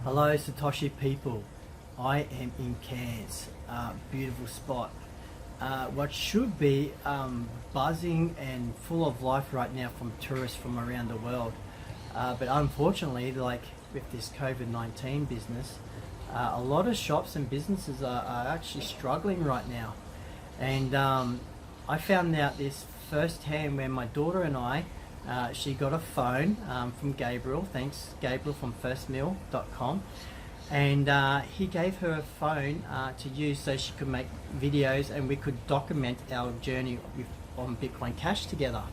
Hello Satoshi people, I am in Cairns, beautiful spot. What should be buzzing and full of life right now from tourists from around the world. But unfortunately, like with this COVID-19 business, a lot of shops and businesses are actually struggling right now. And I found out this firsthand when my daughter and I, she got a phone from Gabriel, thanks Gabriel from firstmeal.com, and he gave her a phone to use so she could make videos and we could document our journey on Bitcoin Cash together.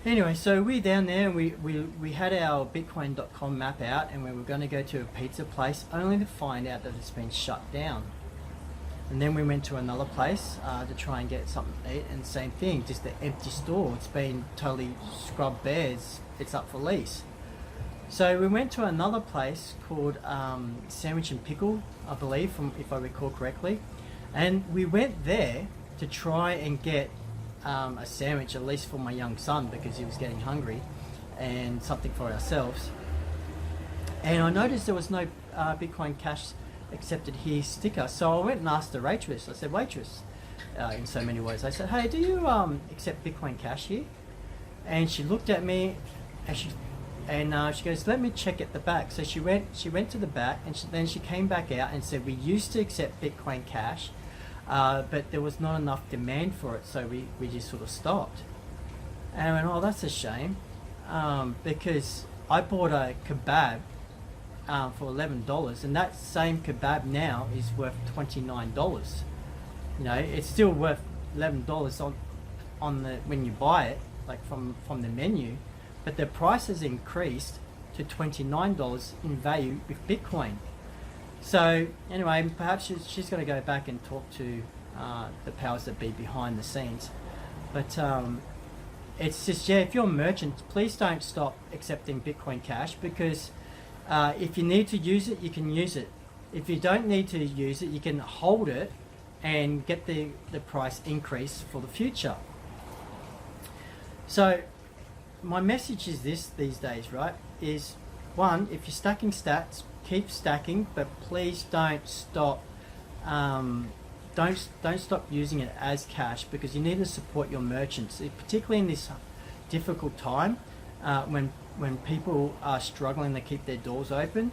Anyway, so we're down there and we had our bitcoin.com map out and we were going to go to a pizza place only to find out that it's been shut down. And then we went to another place to try and get something to eat, and same thing, just an empty store. It's been totally scrubbed bare. It's up for lease. So we went to another place called Sandwich and Pickle, I believe, if I recall correctly. And we went there to try and get a sandwich, at least for my young son, because he was getting hungry, and something for ourselves. And I noticed there was no Bitcoin Cash accepted here sticker, so I went and asked the waitress. I said, waitress, in so many words, I said, hey, do you accept Bitcoin Cash here? And she looked at me and she goes, let me check at the back. So she went to the back, and then she came back out and said, we used to accept Bitcoin Cash, but there was not enough demand for it, so we just sort of stopped. And I went, oh, that's a shame, because I bought a kebab for $11, and that same kebab now is worth $29. You know, it's still worth $11 on the when you buy it, like from the menu, but the price has increased to $29 in value with Bitcoin. So anyway, perhaps she's going to go back and talk to the powers that be behind the scenes. But it's just, yeah, if you're a merchant, please don't stop accepting Bitcoin Cash, because if you need to use it, you can use it. If you don't need to use it, you can hold it and get the price increase for the future. So my message is these days, right, is one, if you're stacking stats, keep stacking, but please don't stop don't stop using it as cash, because you need to support your merchants, particularly in this difficult time when people are struggling to keep their doors open.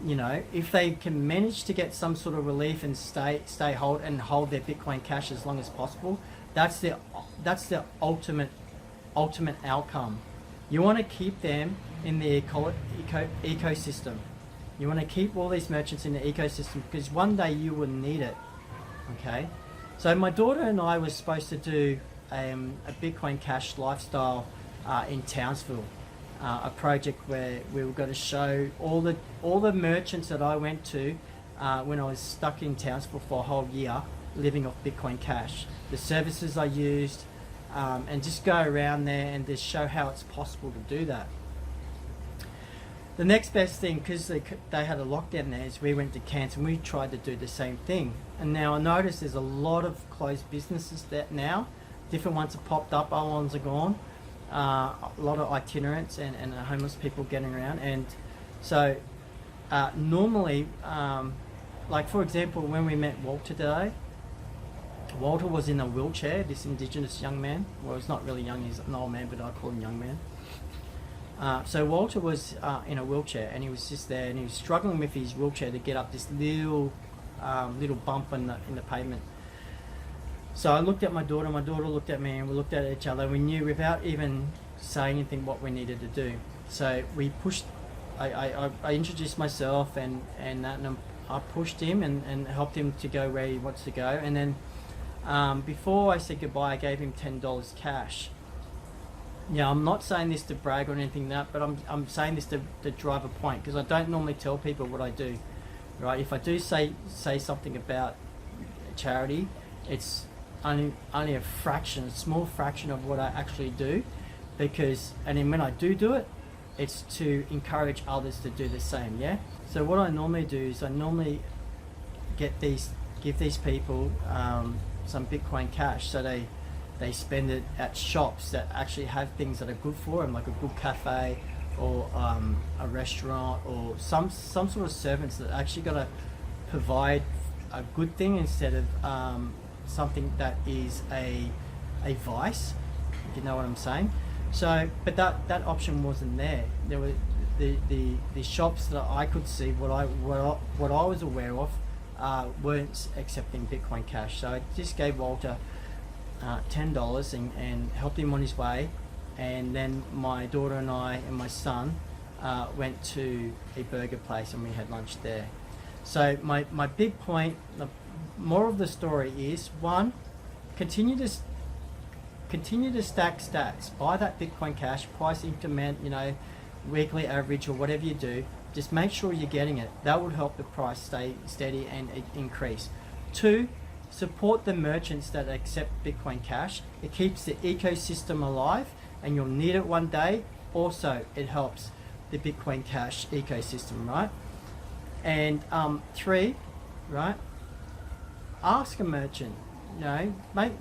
You know, if they can manage to get some sort of relief and hold their Bitcoin Cash as long as possible, that's the ultimate outcome. You want to keep them in the ecosystem. You want to keep all these merchants in the ecosystem, because one day you will need it. Okay, so my daughter and I were supposed to do a Bitcoin Cash lifestyle in Townsville. A project where we were going to show all the merchants that I went to when I was stuck in Townsville for a whole year living off Bitcoin Cash, the services I used, and just go around there and just show how it's possible to do that. The next best thing, because they had a lockdown there, is we went to Cairns and we tried to do the same thing. And now I notice there's a lot of closed businesses that now, different ones have popped up, other ones are gone. A lot of itinerants and homeless people getting around. And so normally, like for example, when we met Walter today, Walter was in a wheelchair, this Indigenous young man. Well, he's not really young, he's an old man, but I call him young man. So Walter was in a wheelchair, and he was just there, and he was struggling with his wheelchair to get up this little bump in the pavement. So I looked at my daughter looked at me, and we looked at each other. We knew without even saying anything what we needed to do. So we pushed, I introduced myself and I pushed him and helped him to go where he wants to go. And then before I said goodbye, I gave him $10 cash. Yeah, I'm not saying this to brag or anything like that, but I'm saying this to drive a point, because I don't normally tell people what I do, right? If I do say something about charity, it's only a small fraction of what I actually do, because, and then when I do it, it's to encourage others to do the same. Yeah. So what I normally do is I normally give these people some Bitcoin Cash, so they spend it at shops that actually have things that are good for them, like a good cafe or a restaurant, or some sort of servants that actually got to provide a good thing instead of something that is a vice, if you know what I'm saying. So, but that option wasn't there. There were the shops that I could see, what I was aware of, weren't accepting Bitcoin Cash. So I just gave Walter $10 and helped him on his way. And then my daughter and I and my son went to a burger place and we had lunch there. So my big point, the moral of the story is, one, continue to stack stats. Buy that Bitcoin Cash, price increment, weekly average or whatever you do. Just make sure you're getting it. That would help the price stay steady and increase. Two, support the merchants that accept Bitcoin Cash. It keeps the ecosystem alive, and you'll need it one day. Also, it helps the Bitcoin Cash ecosystem, right? And three, right? Ask a merchant.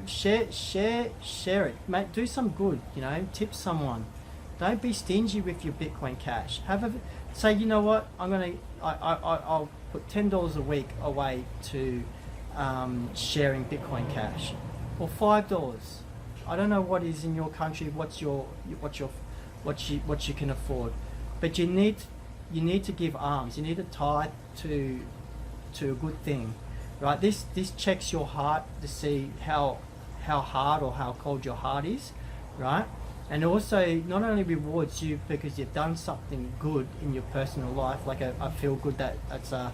Share it. Do some good. Tip someone. Don't be stingy with your Bitcoin Cash. Say, you know what? I'll put $10 a week away to sharing Bitcoin Cash, or $5. I don't know what is in your country. What you can afford, but you need to give alms. You need to tithe to a good thing, right? This checks your heart to see how hard or how cold your heart is, right? And also not only rewards you because you've done something good in your personal life, like I feel good that's a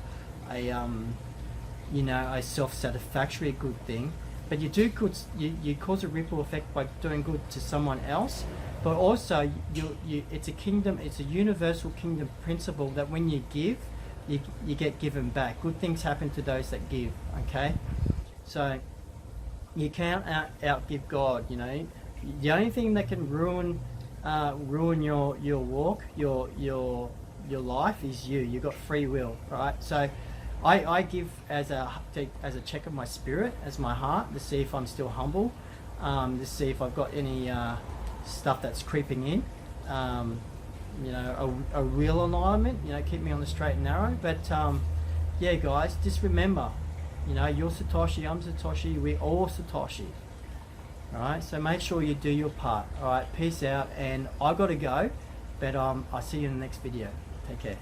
self-satisfactory good thing, but you do good. You cause a ripple effect by doing good to someone else. But also it's a universal kingdom principle that when you give, you get given back. Good things happen to those that give. Okay, so you can't outgive God. The only thing that can ruin your walk, your life, is you. You've got free will, right? So I give as a check of my spirit, as my heart, to see if I'm still humble, to see if I've got any stuff that's creeping in, a real alignment, keep me on the straight and narrow. But yeah, guys, just remember, you're Satoshi, I'm Satoshi, we're all Satoshi. All right, so make sure you do your part. All right, peace out, and I got to go, but I'll see you in the next video. Take care.